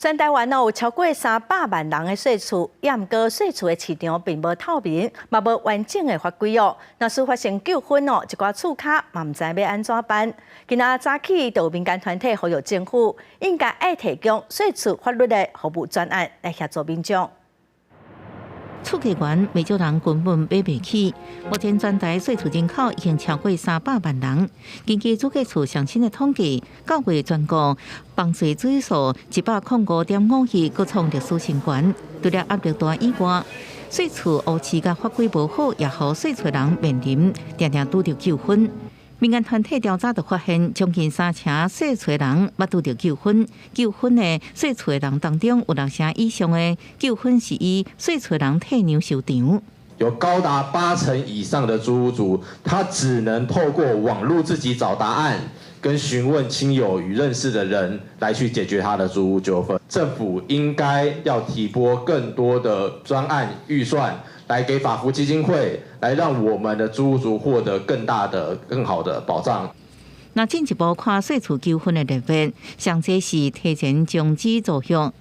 全台湾有超过300万人的税厝，也毋过税厝的市场并无透明，嘛无完整的法规哦。若是发生纠纷哦，一寡厝卡嘛毋知要安怎办。今仔早起，就有民间团体呼吁政府应该爱提供税厝法律的服务专案来协助民众。厝价悬，未少人根本买袂起。目前全台税厝人口已经超过300万人。根据主计处上新的统计，9月全国房税指数105.5亿，各创历史新高。除了压力大以外，税厝乌市甲法规无好，也互税厝人面临常常拄着纠纷。民间团体调查就发现，将近3成税厝人捌拄着纠纷。纠纷的税厝人当中，有6成以上的纠纷是以税厝人退让收场。有高达80%以上的租屋族，他只能透过网络自己找答案，跟询问亲友与认识的人来去解决他的租屋纠纷。政府应该要提拨更多的专案预算，来给法扶基金会，来让我们的租屋族获得更好的保障。那进一步看税厝纠纷的类别，上侪是提前终止作业。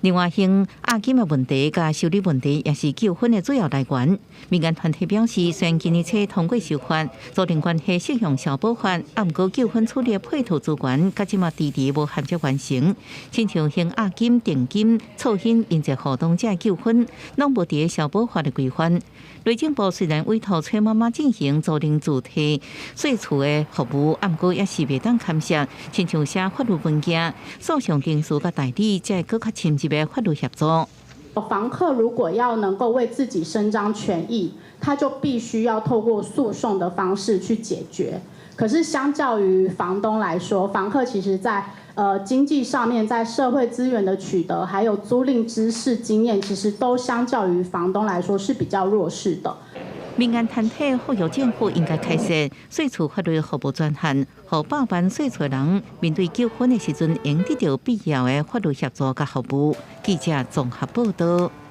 另外，像押金的问题、甲修理问题，也是纠纷的主要来源。民间团体表示，虽然今年初通过修法，租赁关系适用消保法，啊，毋过纠纷处理的配套资源，甲即嘛迟迟无合约完成。亲像押金、定金、凑现应接互动者纠纷，拢无伫消保法的规范。内政部虽然委托崔妈妈进行租赁主体税厝的服务，啊，毋过也是袂当牵涉，亲像写法律文件、诉讼定数甲代理，才会更较深入的法律协助。房客如果要能够为自己伸张权益，他就必须要透过诉讼的方式去解决。可是相较于房东来说，房客其实在经济上面，在社会资源的取得，还有租赁知识经验，其实都相较于房东来说是比较弱势的。民间团体呼吁政府应该开设税厝法律服务专项，让报办税厝人面对纠纷的时阵，应得到必要的法律协助甲服务。记者综合报道。